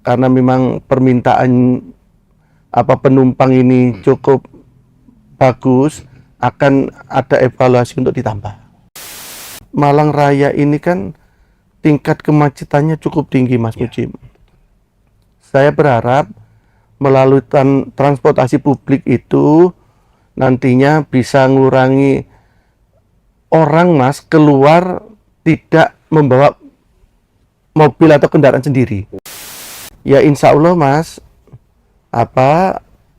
karena memang permintaan penumpang ini cukup bagus, akan ada evaluasi untuk ditambah. Malang Raya ini kan tingkat kemacetannya cukup tinggi, Mas Mujib. Saya berharap melalui transportasi publik itu nantinya bisa mengurangi orang, Mas, keluar tidak membawa mobil atau kendaraan sendiri. Ya insya Allah, Mas,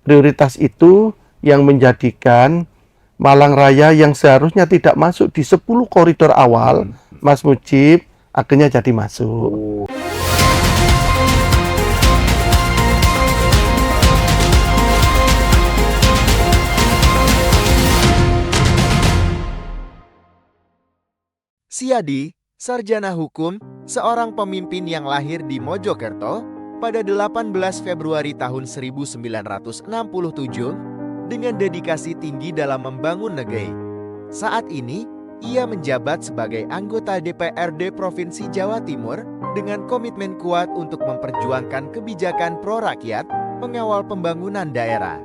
prioritas itu yang menjadikan Malang Raya yang seharusnya tidak masuk di 10 koridor awal, Mas Mujib, akhirnya jadi masuk. Siadi, sarjana hukum, seorang pemimpin yang lahir di Mojokerto pada 18 Februari tahun 1967 dengan dedikasi tinggi dalam membangun negeri. Saat ini, ia menjabat sebagai anggota DPRD Provinsi Jawa Timur dengan komitmen kuat untuk memperjuangkan kebijakan pro-rakyat, mengawal pembangunan daerah,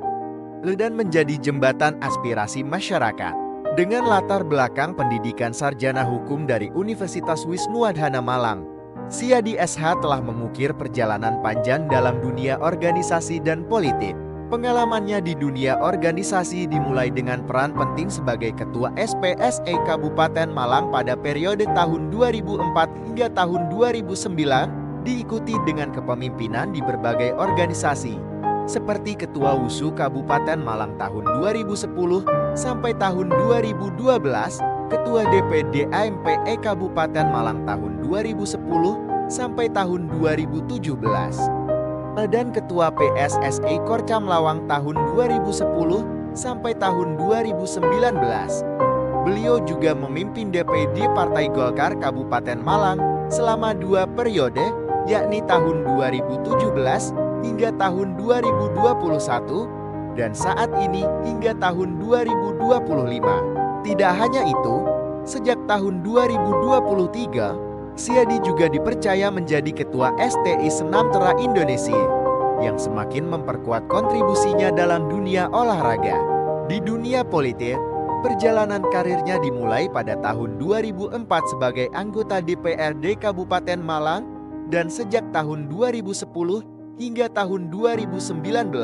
dan menjadi jembatan aspirasi masyarakat. Dengan latar belakang pendidikan sarjana hukum dari Universitas Wisnuwardhana Malang, Siadi SH telah mengukir perjalanan panjang dalam dunia organisasi dan politik. Pengalamannya di dunia organisasi dimulai dengan peran penting sebagai Ketua SPSE Kabupaten Malang pada periode tahun 2004 hingga tahun 2009, diikuti dengan kepemimpinan di berbagai organisasi, seperti Ketua WUSU Kabupaten Malang tahun 2010 sampai tahun 2012, Ketua DPD AMPE Kabupaten Malang tahun 2010 sampai tahun 2017, dan Ketua PSSI Korcam Lawang tahun 2010 sampai tahun 2019. Beliau juga memimpin DPD Partai Golkar Kabupaten Malang selama 2 periode, yakni tahun 2017 hingga tahun 2021, dan saat ini hingga tahun 2025. Tidak hanya itu, sejak tahun 2023, Siadi juga dipercaya menjadi Ketua STI Senam Tera Indonesia, yang semakin memperkuat kontribusinya dalam dunia olahraga. Di dunia politik, perjalanan karirnya dimulai pada tahun 2004 sebagai anggota DPRD Kabupaten Malang, dan sejak tahun 2010 hingga tahun 2019,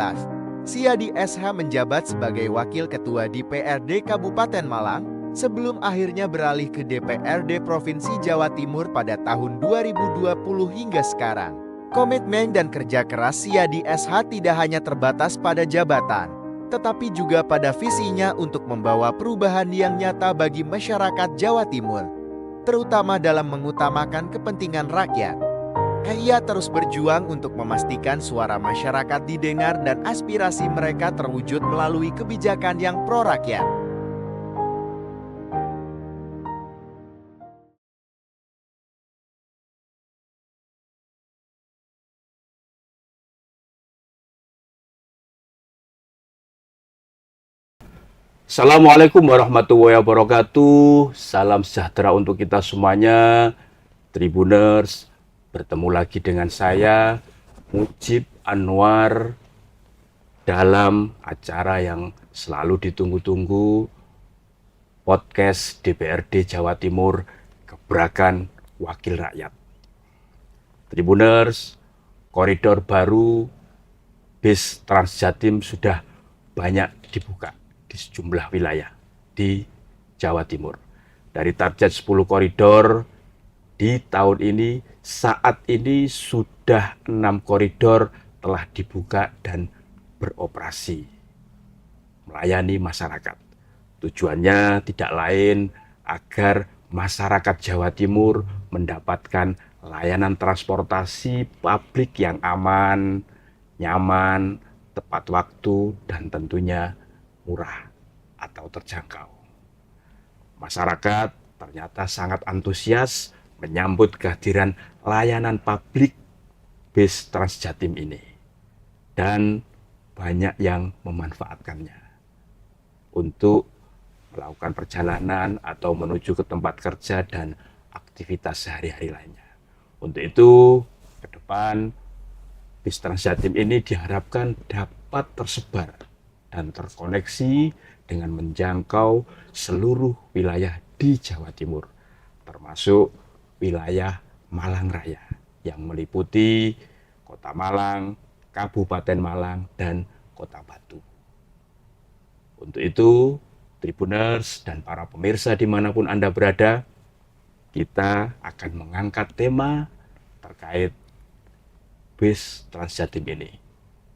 Siadi SH menjabat sebagai Wakil Ketua DPRD Kabupaten Malang sebelum akhirnya beralih ke DPRD Provinsi Jawa Timur pada tahun 2020 hingga sekarang. Komitmen dan kerja keras Siadi SH tidak hanya terbatas pada jabatan, tetapi juga pada visinya untuk membawa perubahan yang nyata bagi masyarakat Jawa Timur, terutama dalam mengutamakan kepentingan rakyat. Ia terus berjuang untuk memastikan suara masyarakat didengar dan aspirasi mereka terwujud melalui kebijakan yang pro-rakyat. Assalamualaikum warahmatullahi wabarakatuh. Salam sejahtera untuk kita semuanya, Tribuners. Bertemu lagi dengan saya, Mujib Anwar, dalam acara yang selalu ditunggu-tunggu, podcast DPRD Jawa Timur, Gebrakan Wakil Rakyat. Tribuners, koridor baru bis Transjatim sudah banyak dibuka di sejumlah wilayah di Jawa Timur. Dari target 10 koridor di tahun ini, saat ini sudah 6 koridor telah dibuka dan beroperasi melayani masyarakat. Tujuannya tidak lain agar masyarakat Jawa Timur mendapatkan layanan transportasi publik yang aman, nyaman, tepat waktu, dan tentunya murah atau terjangkau. Masyarakat ternyata sangat antusias menyambut kehadiran layanan publik bis Transjatim ini, dan banyak yang memanfaatkannya untuk melakukan perjalanan atau menuju ke tempat kerja dan aktivitas sehari-hari lainnya. Untuk itu, ke depan bis Transjatim ini diharapkan dapat tersebar dan terkoneksi dengan menjangkau seluruh wilayah di Jawa Timur, termasuk wilayah Malang Raya yang meliputi Kota Malang, Kabupaten Malang, dan Kota Batu. Untuk itu, Tribuners dan para pemirsa dimanapun Anda berada, kita akan mengangkat tema terkait bis Transjatim ini,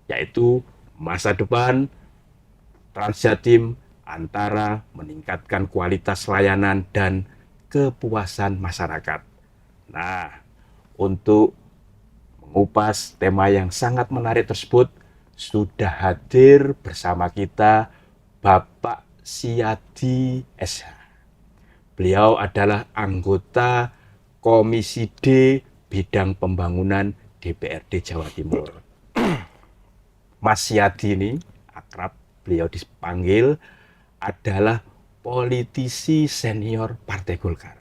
yaitu masa depan Transjatim antara meningkatkan kualitas layanan dan kepuasan masyarakat. Nah, untuk mengupas tema yang sangat menarik tersebut, sudah hadir bersama kita Bapak Siadi SH. Beliau adalah anggota Komisi D Bidang Pembangunan DPRD Jawa Timur. Mas Siadi ini akrab beliau dipanggil adalah politisi senior Partai Golkar.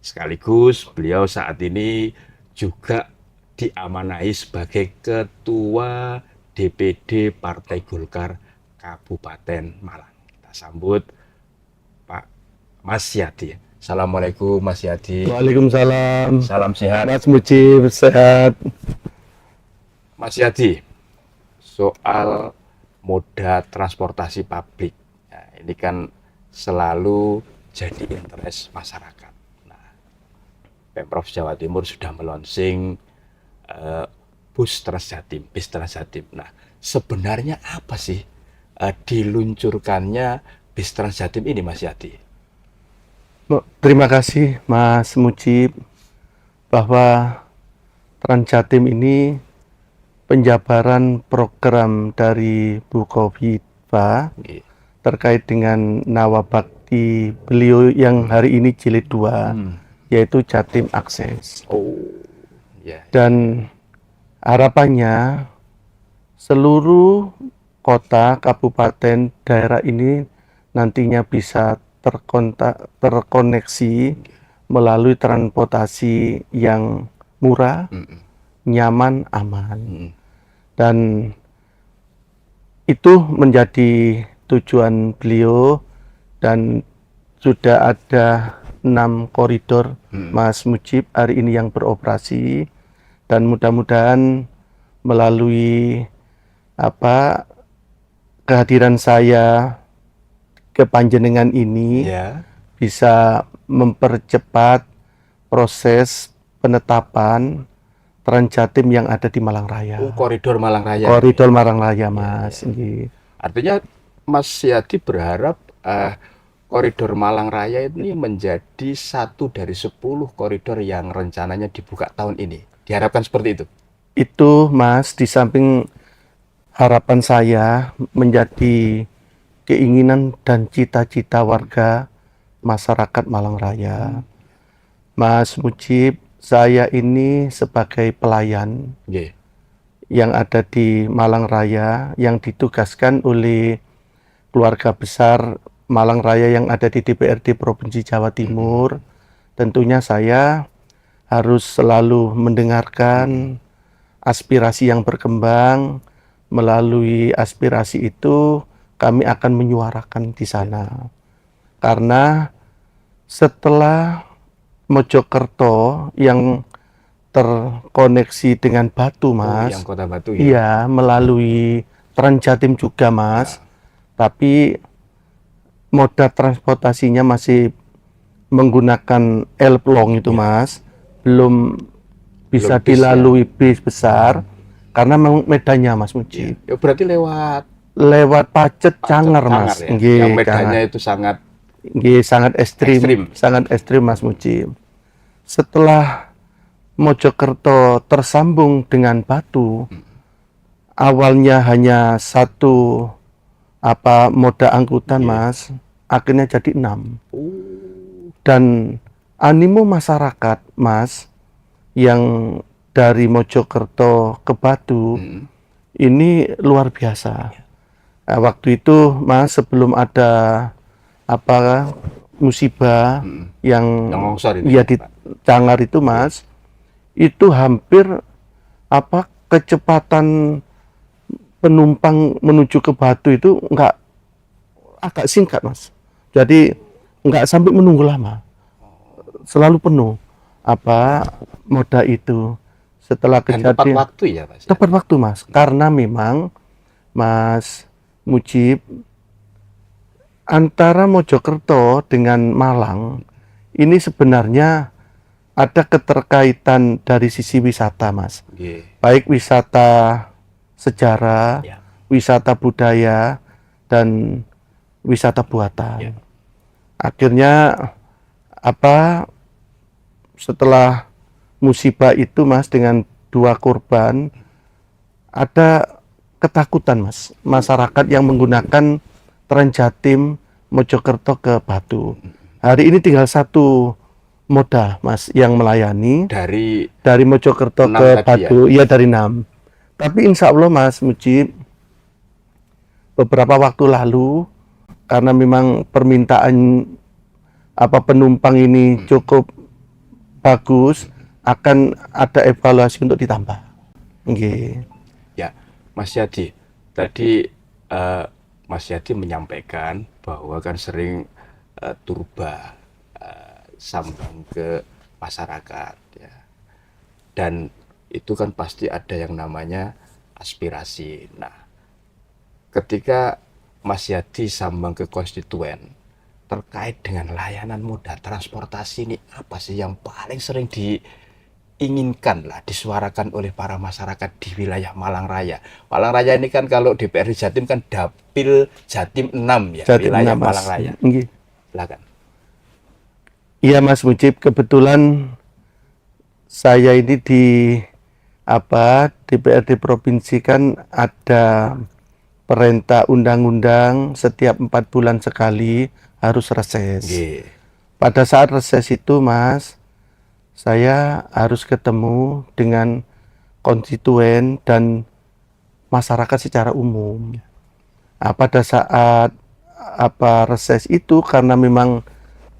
Sekaligus beliau saat ini juga diamanahi sebagai Ketua DPD Partai Golkar Kabupaten Malang. Kita sambut Pak Mas Siadi. Assalamualaikum Mas Siadi. Waalaikumsalam. Salam sehat. Mas Mujib, sehat. Mas Siadi, soal moda transportasi publik, nah, ini kan selalu jadi interest masyarakat. Nah, Pemprov Jawa Timur sudah melonsing bis Transjatim. Nah, sebenarnya apa sih diluncurkannya bis Transjatim ini, Mas Siadi? Terima kasih Mas Mujib, bahwa Transjatim ini penjabaran program dari Bu Khofifah terkait dengan nawabakti beliau yang hari ini jilid 2, yaitu Jatim Akses. Dan harapannya seluruh kota, kabupaten, daerah ini nantinya bisa terkoneksi melalui transportasi yang murah, nyaman, aman. Dan itu menjadi tujuan beliau, dan sudah ada 6 koridor Mas Mujib hari ini yang beroperasi, dan mudah-mudahan melalui kehadiran saya ke Panjenengan ini bisa mempercepat proses penetapan Transjatim yang ada di Malang Raya. Koridor Malang Raya. Koridor Malang Raya, Mas. Artinya Mas Siadi berharap koridor Malang Raya ini menjadi satu dari 10 koridor yang rencananya dibuka tahun ini. Diharapkan seperti itu? Itu, Mas, di samping harapan saya menjadi keinginan dan cita-cita warga masyarakat Malang Raya. Mas Mujib, saya ini sebagai pelayan yang ada di Malang Raya, yang ditugaskan oleh keluarga besar Malang Raya yang ada di DPRD Provinsi Jawa Timur. Tentunya saya harus selalu mendengarkan aspirasi yang berkembang. Melalui aspirasi itu kami akan menyuarakan di sana. Karena setelah Mojokerto yang terkoneksi dengan Batu, Mas. Yang Kota Batu, Iya, melalui Transjatim juga, Mas. Tapi moda transportasinya masih menggunakan L-plong itu, Mas. Belum bisa dilalui bis besar karena medannya, Mas Mujib. Ya, berarti lewat Pacet Canger, Mas. Ya? Yang medannya itu sangat sangat ekstrim, Mas Mujib. Setelah Mojokerto tersambung dengan Batu, awalnya hanya satu moda angkutan, Mas, akhirnya jadi 6. Dan animo masyarakat, Mas, yang dari Mojokerto ke Batu ini luar biasa. Nah, waktu itu, Mas, sebelum ada musibah yang di Cangar itu, Mas, itu hampir kecepatan penumpang menuju ke Batu itu agak singkat, Mas. Jadi nggak sampai menunggu lama, selalu penuh moda itu. Setelah Dan tepat kejadian waktu ya Mas? tepat waktu, Mas, karena memang Mas Mujib, antara Mojokerto dengan Malang ini sebenarnya ada keterkaitan dari sisi wisata, Mas. Nggih. Baik wisata sejarah, Ya. wisata budaya, dan wisata buatan. Ya. Akhirnya setelah musibah itu, Mas, dengan 2 korban, ada ketakutan, Mas, masyarakat yang menggunakan Trans Jatim Mojokerto ke Batu. Hari ini tinggal 1 moda, Mas, yang melayani dari Mojokerto 6 ke tadi Batu, ya dari 6. Tapi insya Allah, Mas Mujib, beberapa waktu lalu karena memang permintaan penumpang ini cukup bagus, akan ada evaluasi untuk ditambah. Nggih. Ya, Mas Yadi, tadi Mas Yadi menyampaikan bahwa kan sering turba sambang ke masyarakat, ya. Dan itu kan pasti ada yang namanya aspirasi. Nah, ketika Mas Yadi sambang ke konstituen terkait dengan layanan moda transportasi ini, apa sih yang paling sering diinginkan lah, disuarakan oleh para masyarakat di wilayah Malang Raya? Malang Raya ini kan kalau DPRD Jatim kan Dapil Jatim 6 ya, Jatim wilayah 6, Mas. Malang Raya. Nggih. Silakan. Iya, Mas Mujib, kebetulan saya ini di DPRD provinsi kan ada perintah undang-undang setiap 4 bulan sekali harus reses. Nggih. Pada saat reses itu, Mas, saya harus ketemu dengan konstituen dan masyarakat secara umum. Pada saat reses itu, karena memang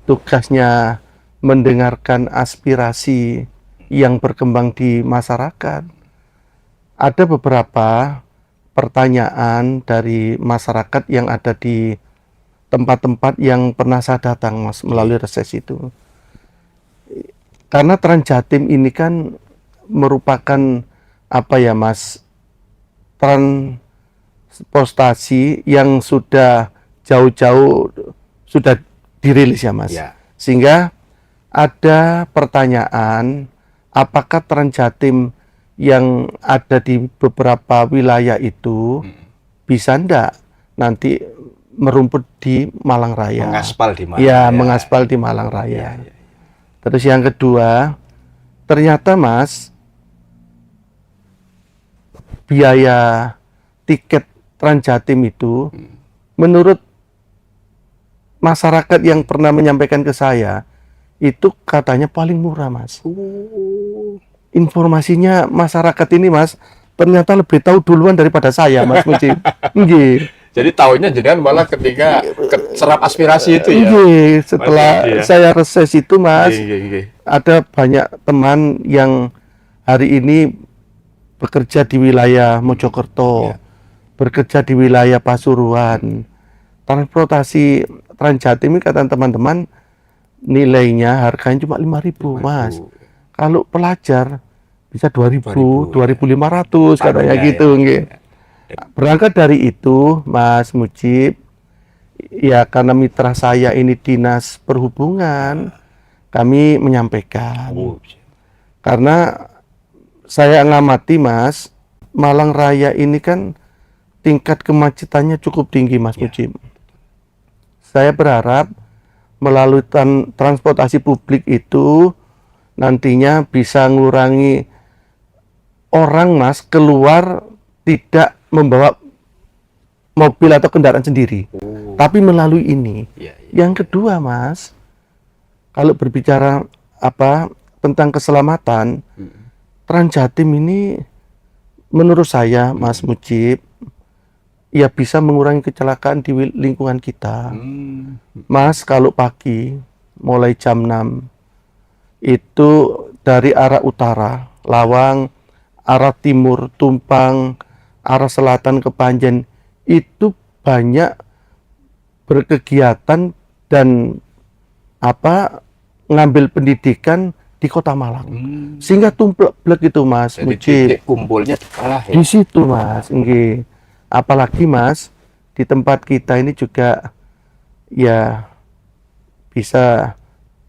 tugasnya mendengarkan aspirasi yang berkembang di masyarakat, ada beberapa pertanyaan dari masyarakat yang ada di tempat-tempat yang pernah saya datang, Mas, melalui reses itu. Karena Trans Jatim ini kan merupakan Mas, transportasi yang sudah jauh-jauh sudah dirilis ya, Mas. Ya. Sehingga ada pertanyaan, apakah Trans Jatim yang ada di beberapa wilayah itu bisa ndak nanti merumput di Malang Raya? Mengaspal di Malang Ya, Raya. mengaspal di Malang Raya. Ya. Terus yang kedua, ternyata, Mas, biaya tiket Trans Jatim itu menurut masyarakat yang pernah menyampaikan ke saya itu katanya paling murah, Mas. Informasinya masyarakat ini, Mas, ternyata lebih tahu duluan daripada saya, Mas Mujib. Nggih. Jadi tahunya jenengan malah ketika serap aspirasi itu ya. Nggih, setelah Mas Yadi, ya. saya reses itu, Mas, Nggih. ada banyak teman yang hari ini bekerja di wilayah Mojokerto, Ya. bekerja di wilayah Pasuruan. Transportasi Trans Jatim ini kata teman-teman nilainya harganya cuma 5.000, Mas. Kalau pelajar bisa 2.000, 2.500 katanya gitu, nggih. Berangkat dari itu, Mas Mujib, ya karena mitra saya ini Dinas Perhubungan, kami menyampaikan. Karena saya ngamati, Mas, Malang Raya ini kan tingkat kemacetannya cukup tinggi, Mas Mujib. Saya berharap melalui transportasi publik itu nantinya bisa mengurangi orang, Mas, keluar tidak membawa mobil atau kendaraan sendiri, tapi melalui ini. Ya. Yang kedua, Mas, kalau berbicara tentang keselamatan, Trans Jatim ini menurut saya, Mas Mujib, ya bisa mengurangi kecelakaan di lingkungan kita. Mas, kalau pagi mulai jam 6 itu dari arah utara, Lawang, arah timur Tumpang, arah selatan ke Panjen itu banyak berkegiatan dan ngambil pendidikan di Kota Malang. Sehingga tumplek itu Mas Jadi Mujib. titik kumpulnya malah Di situ Mas, nggih. Apalagi Mas, di tempat kita ini juga ya bisa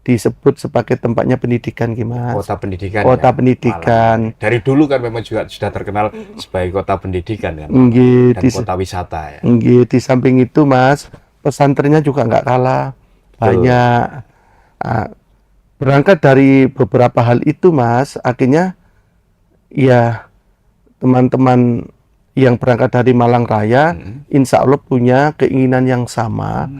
disebut sebagai tempatnya pendidikan Mas. kota pendidikan. Kota ya, pendidikan. Malang. Dari dulu kan memang juga sudah terkenal sebagai kota pendidikan kan. Nggih, Dan kota wisata ya. nggih, di samping itu Mas, pesantrennya juga nggak kalah banyak. Berangkat dari beberapa hal itu Mas, akhirnya ya teman-teman yang berangkat dari Malang Raya, insya Allah punya keinginan yang sama.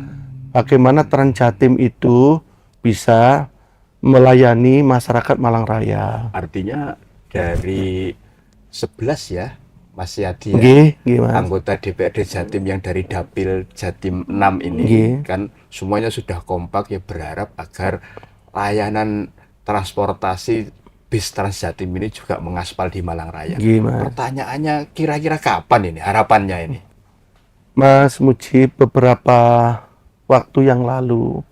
Bagaimana Trans Jatim itu bisa melayani masyarakat Malang Raya. Artinya dari 11 ya, Mas Yadi ya, Nggih, Mas. anggota DPRD Jatim yang dari Dapil Jatim 6 ini Nggih. kan semuanya sudah kompak ya, berharap agar layanan transportasi bis Trans Jatim ini juga mengaspal di Malang Raya. Nggih, Mas. Pertanyaannya kira-kira kapan ini harapannya ini? Mas Mujib, beberapa waktu yang lalu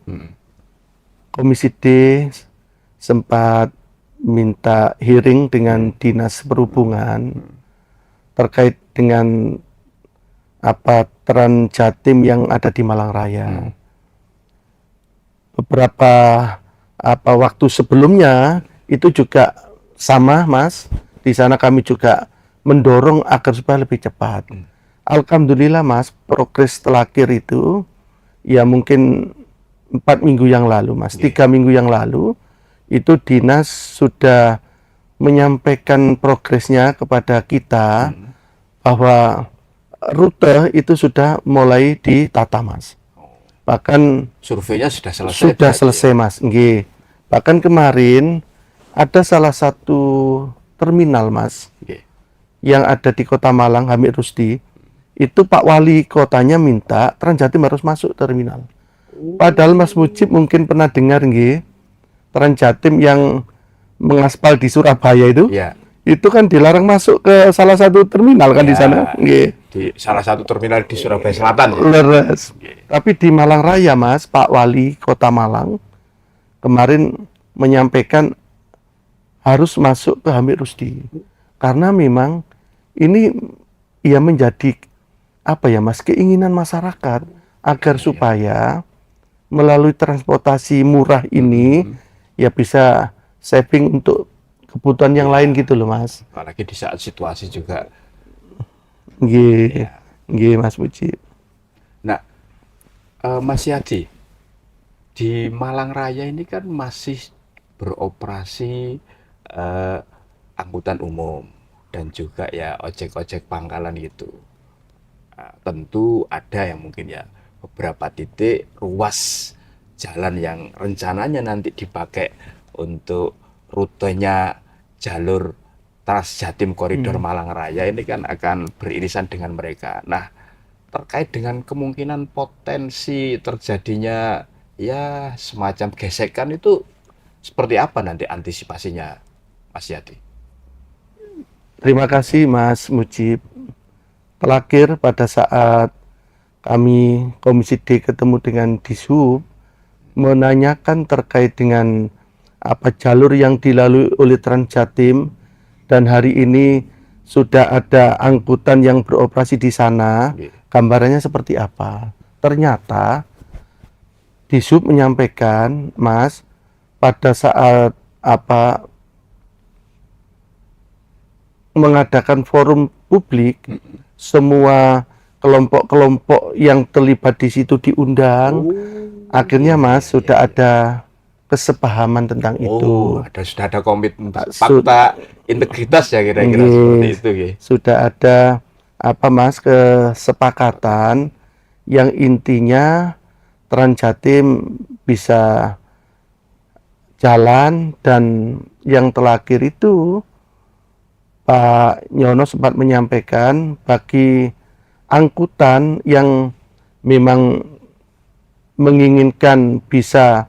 Komisi D sempat minta hearing dengan Dinas Perhubungan terkait dengan Trans Jatim yang ada di Malang Raya. Beberapa waktu sebelumnya itu juga sama Mas, di sana kami juga mendorong agar supaya lebih cepat. Alhamdulillah Mas, progres terakhir itu ya mungkin 4 minggu yang lalu Mas, 3 minggu yang lalu itu dinas sudah menyampaikan progresnya kepada kita bahwa rute itu sudah mulai ditata Mas. Bahkan Surveinya sudah selesai. sudah selesai Mas, nggih. Bahkan kemarin ada salah satu terminal Mas Nggih. yang ada di Kota Malang, Hamid Rusdi, itu Pak Wali Kotanya minta Trans Jatim harus masuk terminal. Padahal Mas Mujib mungkin pernah dengar nggih, Trans Jatim yang mengaspal di Surabaya itu, Ya, itu kan dilarang masuk ke salah satu terminal kan di Ya. sana, nggih. di salah satu terminal di Surabaya Selatan ya. Leres. Tapi di Malang Raya Mas, Pak Wali Kota Malang kemarin menyampaikan harus masuk ke Hamid Rusdi. Karena memang ini ya menjadi Mas, keinginan masyarakat agar supaya melalui transportasi murah ini ya bisa saving untuk kebutuhan yang lain gitu loh Mas. Apalagi di saat situasi juga. Nggih. Nggih Mas Mujib. Nah, Mas Yadi, di Malang Raya ini kan masih beroperasi angkutan umum dan juga ya ojek-ojek pangkalan gitu. Tentu ada yang mungkin ya beberapa titik ruas jalan yang rencananya nanti dipakai untuk rutenya jalur Trans Jatim Koridor Malang Raya ini kan akan beririsan dengan mereka. Nah, terkait dengan kemungkinan potensi terjadinya ya semacam gesekan itu seperti apa nanti antisipasinya, Mas Yadi? Terima kasih Mas Mujib. Terakhir pada saat kami Komisi D ketemu dengan Dishub menanyakan terkait dengan jalur yang dilalui oleh Trans Jatim, dan hari ini sudah ada angkutan yang beroperasi di sana, gambarannya seperti apa? Ternyata Dishub menyampaikan, Mas, pada saat mengadakan forum publik, semua kelompok-kelompok yang terlibat di situ diundang. Akhirnya Mas sudah ada kesepahaman tentang itu. Sudah ada komitmen fakta integritas ya kira-kira seperti itu ya. Sudah ada Mas kesepakatan yang intinya Trans Jatim bisa jalan, dan yang terakhir itu Pak Nyono sempat menyampaikan bagi angkutan yang memang menginginkan bisa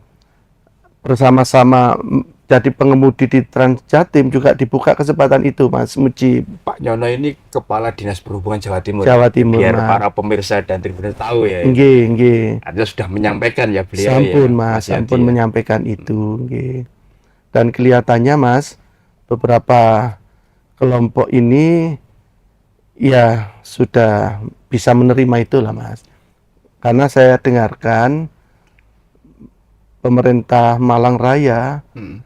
bersama-sama jadi pengemudi di Trans Jatim juga dibuka kesempatan itu, Mas Mujib. Pak Nyono ini Kepala Dinas Perhubungan Jawa Timur. Jawa Timur, Biar Mas. para pemirsa dan tribuners tahu ya. Nggih, nggih. Artinya sudah menyampaikan ya beliau Sampun, ya. Mas, Yadi sampun ya. menyampaikan itu, nggih. Dan kelihatannya, Mas, beberapa kelompok ini ya sudah bisa menerima itulah, Mas. Karena saya dengarkan pemerintah Malang Raya, Hmm.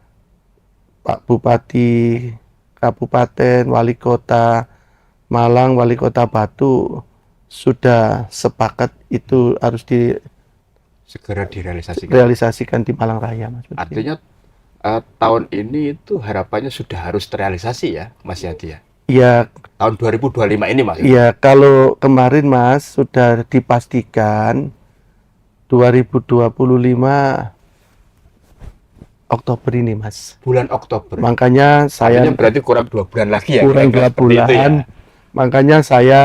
Pak Bupati Kabupaten, Wali Kota Malang, Wali Kota Batu sudah sepakat itu harus Segera direalisasikan. direalisasikan di Malang Raya, Mas. Artinya tahun ini itu harapannya sudah harus terrealisasi ya, Mas Yadi ya. Ya, Tahun 2025 ini Mas. ya kalau kemarin, Mas, sudah dipastikan 2025 Oktober ini, Mas. Bulan Oktober. Makanya saya Artinya berarti kurang 2 bulan lagi ya. kurang 2 kira-kira seperti itu bulan. ya. Makanya saya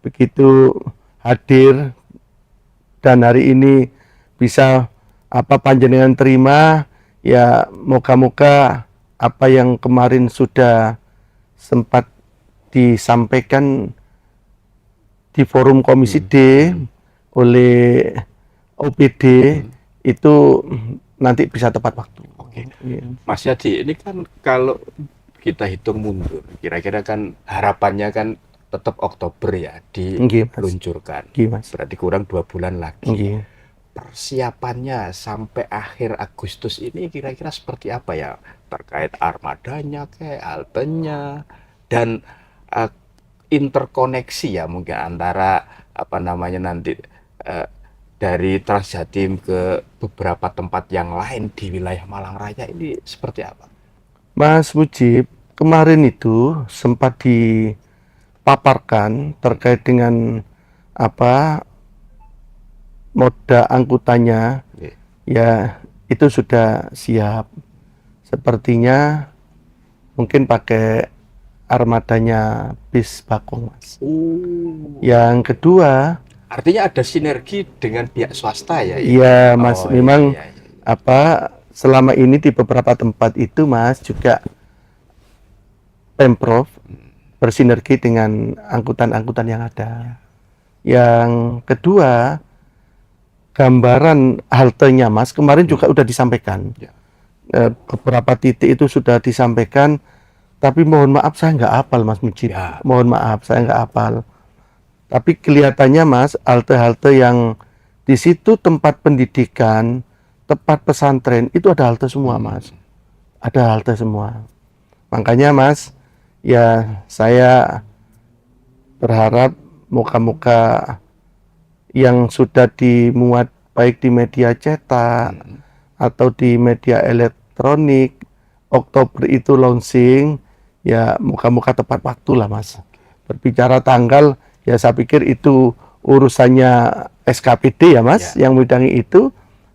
begitu hadir dan hari ini bisa apa panjenengan terima, ya moga-moga apa yang kemarin sudah sempat disampaikan di forum Komisi D oleh OPD itu nanti bisa tepat waktu. Oke. Iya. Mas Yadi, ini kan kalau kita hitung mundur, kira-kira kan harapannya kan tetap Oktober ya Nggih, Mas. diluncurkan. Nggih, Mas. Berarti kurang 2 bulan lagi. Nggih. Persiapannya sampai akhir Agustus ini kira-kira seperti apa ya? Terkait armadanya, kayak haltenya, dan interkoneksi ya mungkin antara apa namanya nanti dari Trans Jatim ke beberapa tempat yang lain di wilayah Malang Raya ini seperti apa? Mas Mujib, kemarin itu sempat dipaparkan terkait dengan apa moda angkutannya, Oke. ya itu sudah siap. Sepertinya mungkin pakai armadanya bis Bakung, Mas. Yang kedua, Artinya ada sinergi dengan pihak swasta ya? iya, Mas, Oh, memang iya, iya. apa selama ini di beberapa tempat itu, Mas, juga Pemprov bersinergi dengan angkutan-angkutan yang ada. Yang kedua, gambaran haltenya, Mas, kemarin juga sudah disampaikan. Ya. Beberapa titik itu sudah disampaikan, tapi mohon maaf saya nggak hafal, Mas Mujib. Ya. Mohon maaf saya nggak hafal. Tapi kelihatannya, Mas, halte-halte yang di situ tempat pendidikan, tempat pesantren itu ada halte semua, Mas. Ada halte semua. Makanya, Mas, ya saya berharap moga-moga yang sudah dimuat baik di media cetak atau di media elektronik, Oktober itu launching, ya moga-moga tepat waktu lah, Mas. Berbicara tanggal, ya saya pikir itu urusannya SKPD ya, Mas, yang memedangi itu.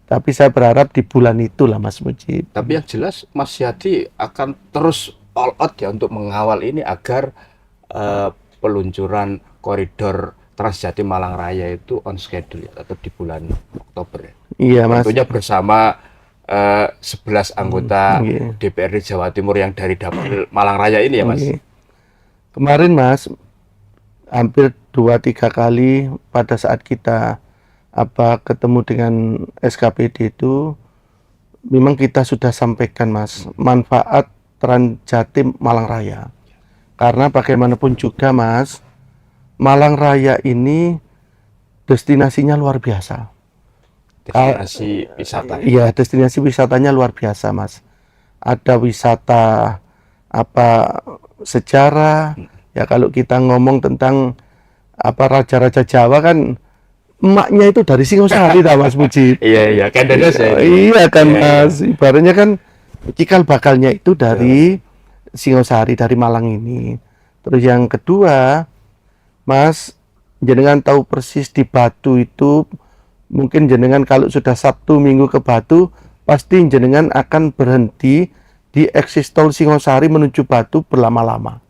Tapi saya berharap di bulan itu lah, Mas Mujib. Tapi yang jelas Mas Yadi akan terus all out ya untuk mengawal ini agar peluncuran koridor Trans Jatim Malang Raya itu on schedule ya, atau di bulan Oktober ya. Iya, Mas. Tentunya bersama 11 anggota iya. DPRD Jawa Timur yang dari dapil Malang Raya ini ya Mas. Oke. Kemarin, Mas, hampir 2-3 kali pada saat kita ketemu dengan SKPD itu memang kita sudah sampaikan, Mas, manfaat Trans Jatim Malang Raya. Karena bagaimanapun juga, Mas, Malang Raya ini destinasinya luar biasa. Destinasi wisata. Iya, destinasi wisatanya luar biasa, Mas. Ada wisata sejarah. Ya kalau kita ngomong tentang raja-raja Jawa kan emaknya itu dari Singosari, Mas Mujib. Iya, kan Dendes ya. Iya kan, Iya, Mas. Ibaratnya kan cikal bakalnya itu dari Singosari, dari Malang ini. Terus yang kedua, Mas, jenengan tahu persis di Batu itu, mungkin jenengan kalau sudah Sabtu Minggu ke Batu, pasti jenengan akan berhenti di eksis tol Singosari menuju Batu berlama-lama,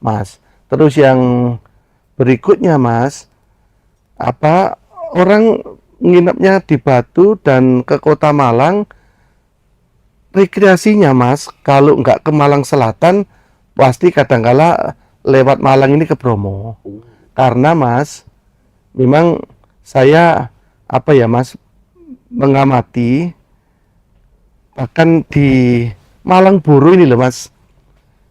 Mas. Terus yang berikutnya, Mas, orang nginepnya di Batu dan ke Kota Malang rekreasinya Mas, kalau nggak ke Malang Selatan, pasti kadangkala lewat Malang ini ke Bromo. Karena Mas, memang saya apa ya Mas, mengamati bahkan di Malang Buru ini loh Mas,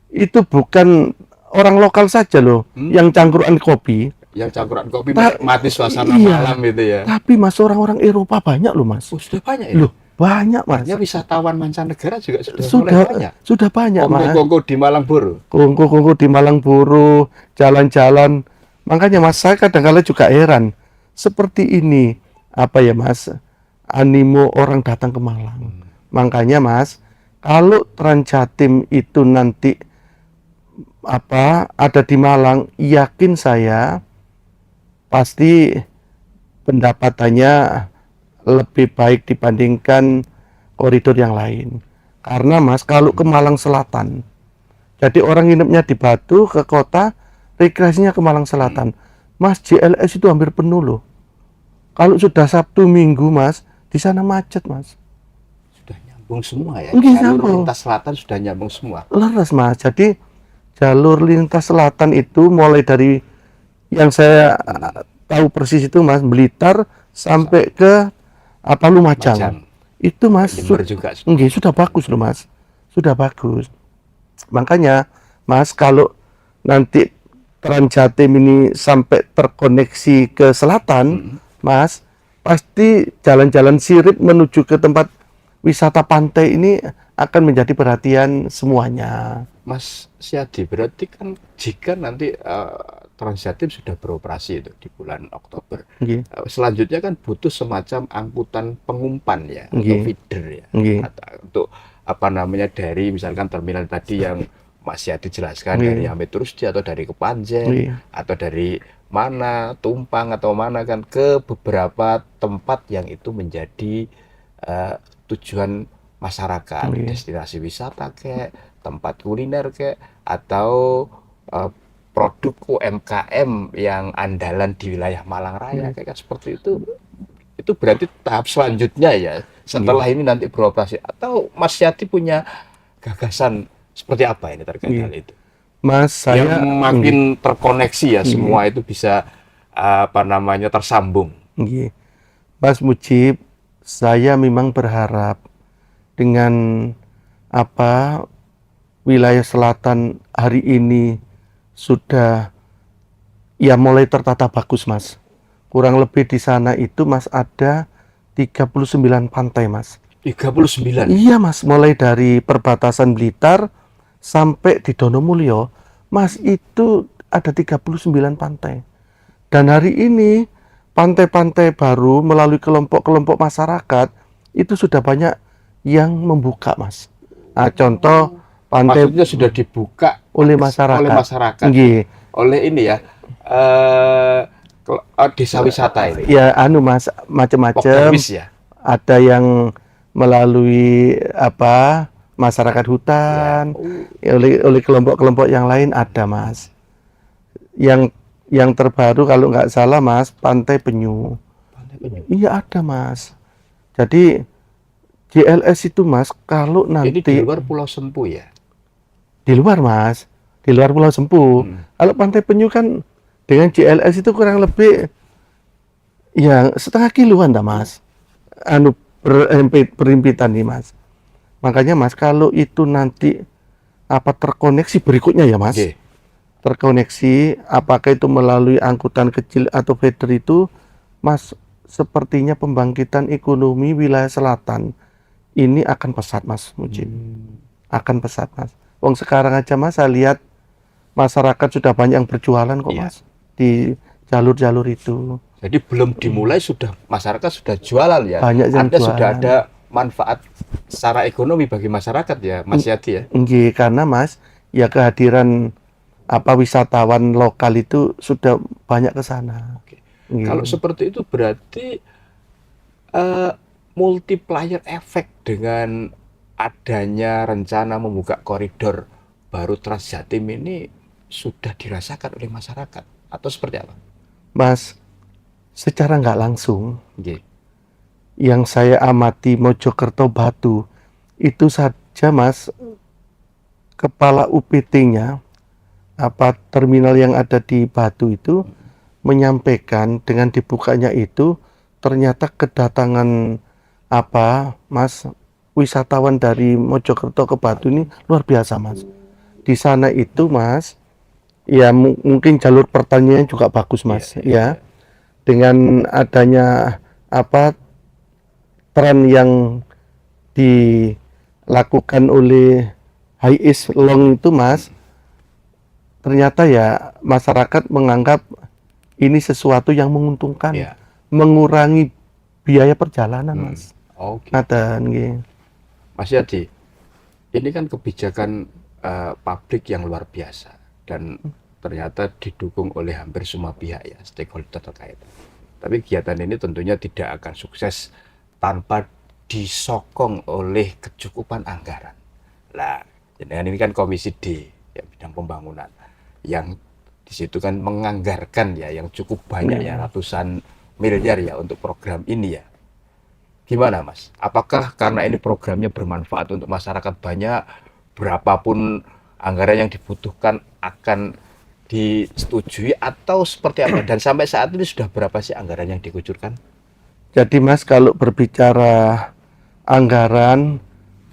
itu bukan orang lokal saja loh yang cangkruan kopi, Yang campuran kopi Ta- menikmati suasana iya. malam itu ya. tapi Mas orang-orang Eropa banyak loh Mas. Oh, sudah banyak ya? Loh, banyak Mas. Artinya wisatawan mancanegara juga sudah mulai Sudah banyak. sudah banyak Mas. Kongko-kongko di Malang Buru. Kongko-kongko di Malang Buru, jalan-jalan. Makanya Mas, saya kadang-kala juga heran. Seperti ini, apa ya Mas, animo orang datang ke Malang. Makanya Mas, kalau Transjatim itu nanti ada di Malang, yakin saya pasti pendapatannya lebih baik dibandingkan koridor yang lain. Karena Mas, kalau ke Malang Selatan, jadi orang nginepnya di Batu ke kota, rekreasinya ke Malang Selatan. Mas, JLS itu hampir penuh loh. Kalau sudah Sabtu Minggu Mas, di sana macet Mas. Sudah nyambung semua ya. Nggih, Jalur nyambung. lintas selatan sudah nyambung semua. Leres Mas. Jadi jalur lintas selatan itu mulai dari yang saya tahu persis itu Mas, Blitar sampai ke Lumajang. Lumajang. Itu Mas, Jember juga. nggih, sudah bagus loh Mas. Sudah bagus. Makanya Mas, kalau nanti Transjatim ini sampai terkoneksi ke selatan, Mas, pasti jalan-jalan sirip menuju ke tempat wisata pantai ini akan menjadi perhatian semuanya. Mas Siadi, berarti kan jika nanti Transjatim sudah beroperasi itu di bulan Oktober, Nggih, selanjutnya kan butuh semacam angkutan pengumpan ya, atau Nggih. feeder ya, Nggih. untuk apa namanya dari misalkan terminal tadi yang Mas Siadi jelaskan Nggih. dari Hamid Rusdi atau dari Kepanjen Nggih. atau dari mana Tumpang atau mana kan ke beberapa tempat yang itu menjadi tujuan masyarakat, Nggih. destinasi wisata kayak tempat kuliner kayak atau produk UMKM yang andalan di wilayah Malang Raya kayak kan seperti itu berarti tahap selanjutnya ya setelah ini nanti beroperasi atau Mas Yati punya gagasan seperti apa ini terkait Nggih. hal itu Mas, saya yang makin terkoneksi ya semua itu bisa apa namanya tersambung. nggih. Mas Mujib, saya memang berharap dengan wilayah selatan hari ini sudah ya mulai tertata bagus Mas. Kurang lebih di sana itu Mas ada 39 pantai Mas. 39. Iya Mas, mulai dari perbatasan Blitar sampai di Donomulyo, Mas itu ada 39 pantai. Dan hari ini pantai-pantai baru melalui kelompok-kelompok masyarakat itu sudah banyak yang membuka Mas. Nah, contoh pantai Maksudnya sudah dibuka oleh masyarakat. oleh masyarakat. Nggih. Oleh ini ya desa wisata ini. Ya Mas, macam-macam. Pokdarwis ya. Ada yang melalui masyarakat hutan, oleh kelompok-kelompok yang lain ada Mas. Yang terbaru kalau nggak salah Mas, Pantai Penyu. Iya ada Mas. Jadi JLS itu Mas, kalau nanti Ini di luar Pulau Sempu ya. di luar Mas, di luar Pulau Sempu. Kalau Pantai Penyu kan dengan JLS itu kurang lebih ya setengah kiloan dah Mas. Berimpitan nih Mas. Makanya Mas, kalau itu nanti terkoneksi berikutnya ya Mas. Oke. Terkoneksi apakah itu melalui angkutan kecil atau feeder itu Mas, sepertinya pembangkitan ekonomi wilayah selatan ini akan pesat Mas Mujib. Akan pesat Mas. Wong sekarang aja Mas saya lihat masyarakat sudah banyak yang berjualan kok Iya. Mas di jalur-jalur itu. Jadi belum dimulai sudah masyarakat sudah jualan ya. Banyak yang Ada sudah jualan. ada manfaat secara ekonomi bagi masyarakat ya, Mas Yati ya. Nggih, karena Mas ya kehadiran wisatawan lokal itu sudah banyak ke sana. Oke. Nggih. Kalau seperti itu berarti multiplier efek dengan adanya rencana membuka koridor baru Transjatim ini sudah dirasakan oleh masyarakat atau seperti apa? Mas, secara nggak langsung Oke. yang saya amati Mojokerto Batu itu saja Mas, kepala UPT-nya terminal yang ada di Batu itu menyampaikan dengan dibukanya itu ternyata kedatangan Mas, wisatawan dari Mojokerto ke Batu ini luar biasa Mas. Di sana itu Mas, ya mungkin jalur pertanian juga bagus Mas, ya. Dengan adanya tren yang dilakukan oleh High East Long itu Mas, ternyata ya masyarakat menganggap ini sesuatu yang menguntungkan, Iya. mengurangi biaya perjalanan Mas. Oke. Ngaten nggih. Mas Yadi, ini kan kebijakan publik yang luar biasa dan ternyata didukung oleh hampir semua pihak ya, stakeholder terkait. Tapi kegiatan ini tentunya tidak akan sukses tanpa disokong oleh kecukupan anggaran. Nah, dengan ini kan Komisi D ya, bidang pembangunan yang di situ kan menganggarkan ya yang cukup banyak ya, ratusan miliar ya untuk program ini ya. Gimana Mas? Apakah karena ini programnya bermanfaat untuk masyarakat banyak, berapapun anggaran yang dibutuhkan akan disetujui atau seperti apa? Dan sampai saat ini sudah berapa sih anggaran yang dikucurkan? Jadi Mas, kalau berbicara anggaran,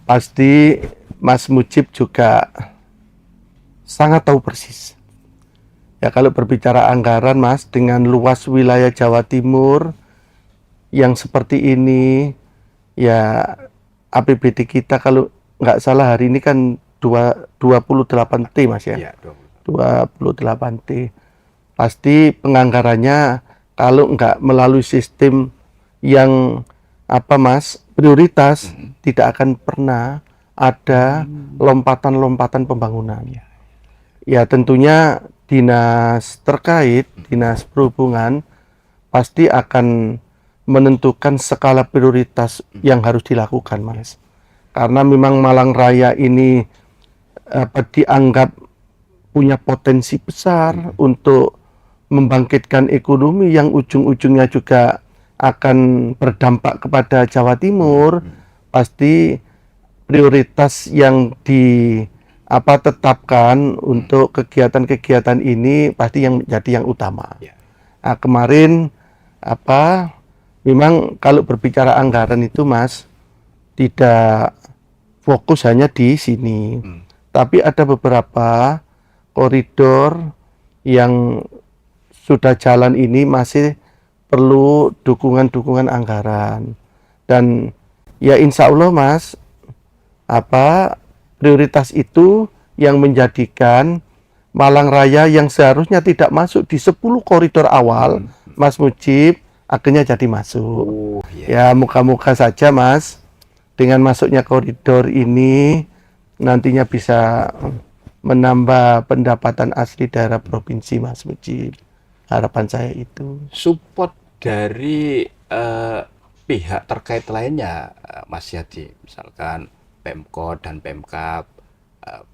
pasti Mas Mujib juga sangat tahu persis. Ya kalau berbicara anggaran Mas, dengan luas wilayah Jawa Timur yang seperti ini, ya APBD kita kalau nggak salah hari ini kan 28T Mas ya. Iya, 28T. Pasti penganggarannya kalau nggak melalui sistem yang Mas, prioritas, tidak akan pernah ada lompatan-lompatan pembangunan. Ya tentunya dinas terkait, dinas perhubungan pasti akan menentukan skala prioritas yang harus dilakukan Mas. Karena memang Malang Raya ini dianggap punya potensi besar untuk membangkitkan ekonomi yang ujung-ujungnya juga akan berdampak kepada Jawa Timur. Pasti prioritas yang tetapkan untuk kegiatan-kegiatan ini pasti yang menjadi yang utama. Nah, kemarin memang kalau berbicara anggaran itu Mas tidak fokus hanya di sini, tapi ada beberapa koridor yang sudah jalan ini masih perlu dukungan-dukungan anggaran. Dan ya insya Allah Mas, prioritas itu yang menjadikan Malang Raya yang seharusnya tidak masuk di 10 koridor awal, Mas Mujib akhirnya jadi masuk. Ya muka-muka saja Mas, dengan masuknya koridor ini nantinya bisa menambah pendapatan asli daerah provinsi Mas Mujib. Harapan saya itu. Support dari pihak terkait lainnya Mas Yadi, misalkan Pemkot dan Pemkab,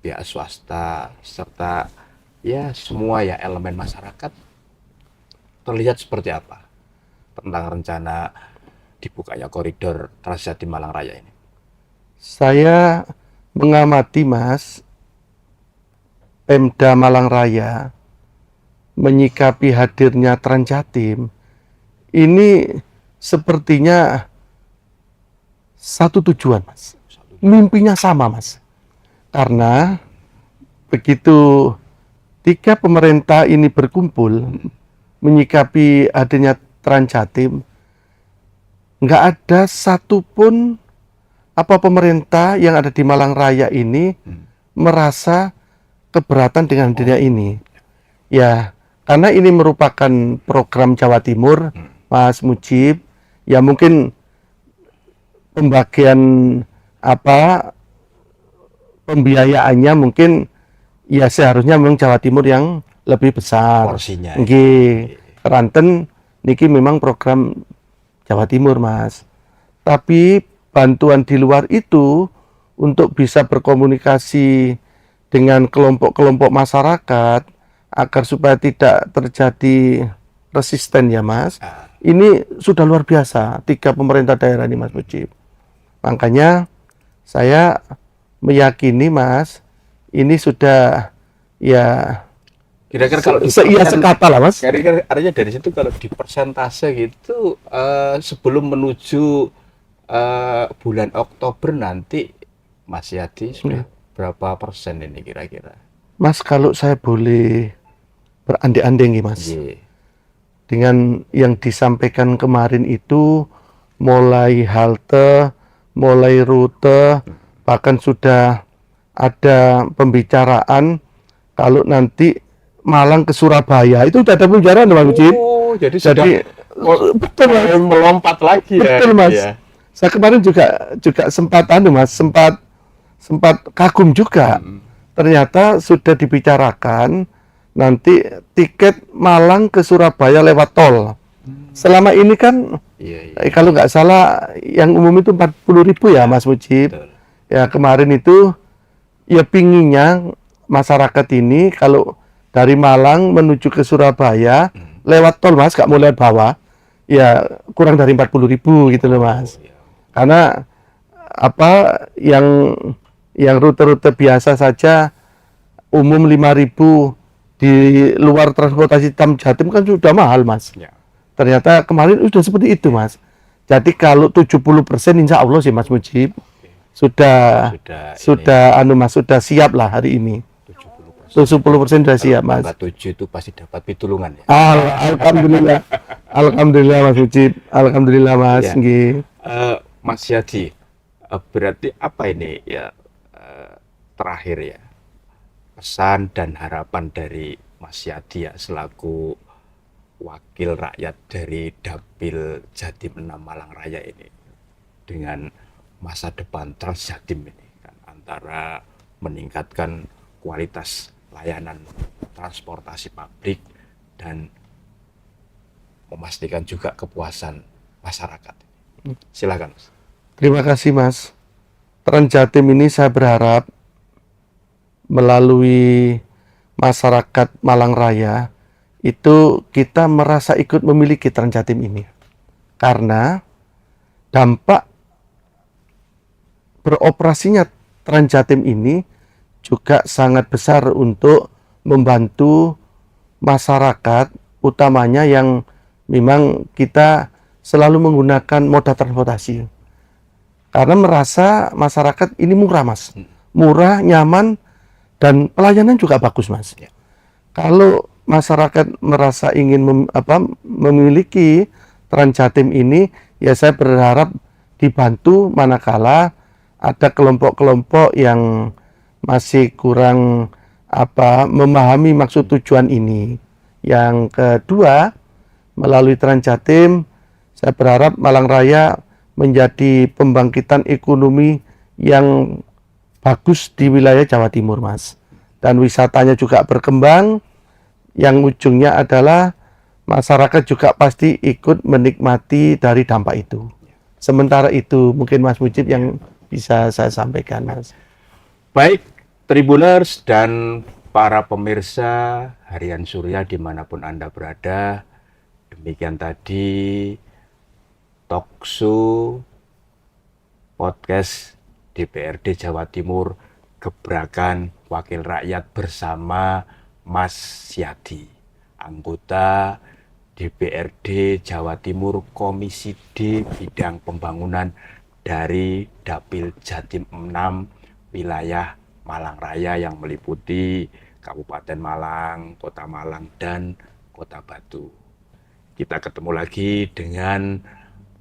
pihak swasta, serta ya semua ya elemen masyarakat terlihat seperti apa tentang rencana dibukanya koridor Transjati Malang Raya ini? Saya mengamati Mas, Pemda Malang Raya menyikapi hadirnya Transjatim ini sepertinya satu tujuan Mas, mimpinya sama Mas. Karena begitu tiga pemerintah ini berkumpul menyikapi adanya Transjatim, nggak ada satupun pemerintah yang ada di Malang Raya ini merasa keberatan dengan adanya ini. Ya, karena ini merupakan program Jawa Timur, Mas Mujib, ya mungkin pembagian pembiayaannya mungkin ya seharusnya memang Jawa Timur yang lebih besar porsinya. Nggih. Ranten niki memang program Jawa Timur Mas. Tapi bantuan di luar itu untuk bisa berkomunikasi dengan kelompok-kelompok masyarakat agar supaya tidak terjadi resisten ya Mas. Ini sudah luar biasa, 3 pemerintah daerah ini Mas Mujib. Makanya Saya meyakini Mas, ini sudah ya Kira-kira kalau seia sekata lah Mas. kira-kira artinya dari situ kalau di persentase gitu sebelum menuju bulan Oktober nanti Mas Yadi sudah berapa persen ini kira-kira? Mas kalau saya boleh berandai-andai nih Mas, Iya. dengan yang disampaikan kemarin itu mulai halte, mulai rute, bahkan sudah ada pembicaraan kalau nanti Malang ke Surabaya itu sudah ada pembicaraan Mas Mujib. Oh, jadi Jadi betul Mas, melompat lagi ya. betul Mas. Iya. Saya kemarin juga sempat Mas, sempat kagum juga. Ternyata sudah dibicarakan nanti tiket Malang ke Surabaya lewat tol. Selama ini kan Iya, iya. kalau nggak salah yang umum itu 40.000 ya Mas Mujib. Betul. Ya kemarin itu ya pinginnya masyarakat ini kalau dari Malang menuju ke Surabaya lewat tol Mas, nggak mau lewat bawah. Ya kurang dari 40.000 gitu loh Mas. Iya. Karena apa yang rute-rute biasa saja umum 5.000, di luar transportasi Jatim kan sudah mahal Mas. Ya. Ternyata kemarin sudah seperti itu Mas. Jadi kalau 70% insya Allah sih Mas Mujib sudah Mas sudah siap lah hari ini. 70% sudah siap Mas. Tanggal 7 itu pasti dapat pitulungan ya. Alhamdulillah. Alhamdulillah Mas Mujib. Alhamdulillah Mas. Ya. Nggih. Mas Yadi, berarti apa ini ya terakhir ya pesan dan harapan dari Mas Yadi ya selaku wakil rakyat dari Dapil Jatim 6 Malang Raya ini dengan masa depan Trans Jatim ini kan, antara meningkatkan kualitas layanan transportasi publik dan memastikan juga kepuasan masyarakat. Silakan Mas. Terima kasih Mas. Trans Jatim ini saya berharap melalui masyarakat Malang Raya itu kita merasa ikut memiliki Trans Jatim ini. Karena dampak beroperasinya Trans Jatim ini juga sangat besar untuk membantu masyarakat, utamanya yang memang kita selalu menggunakan moda transportasi. Karena merasa masyarakat ini murah Mas. Murah, nyaman, dan pelayanan juga bagus Mas. Ya. Kalau masyarakat merasa ingin memiliki Trans Jatim ini, ya saya berharap dibantu manakala ada kelompok-kelompok yang masih kurang memahami maksud tujuan ini. Yang kedua, melalui Trans Jatim, saya berharap Malang Raya menjadi pembangkitan ekonomi yang bagus di wilayah Jawa Timur, Mas. Dan wisatanya juga berkembang, yang ujungnya adalah masyarakat juga pasti ikut menikmati dari dampak itu. Sementara itu, mungkin Mas Mujib yang bisa saya sampaikan, Mas. Baik, Tribuners dan para pemirsa Harian Surya dimanapun Anda berada, demikian tadi talkshow podcast DPRD Jawa Timur Gebrakan Wakil Rakyat bersama Mas Yadi, anggota DPRD Jawa Timur Komisi D Bidang Pembangunan dari Dapil Jatim 6 wilayah Malang Raya yang meliputi Kabupaten Malang, Kota Malang, dan Kota Batu. Kita ketemu lagi dengan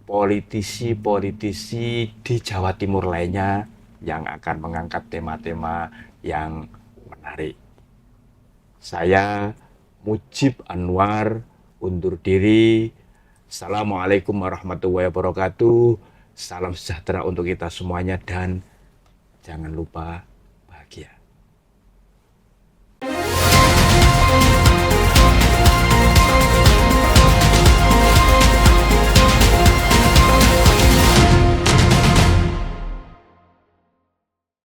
politisi-politisi di Jawa Timur lainnya yang akan mengangkat tema-tema yang menarik. Saya Mujib Anwar undur diri. Assalamualaikum warahmatullahi wabarakatuh. Salam sejahtera untuk kita semuanya dan jangan lupa bahagia.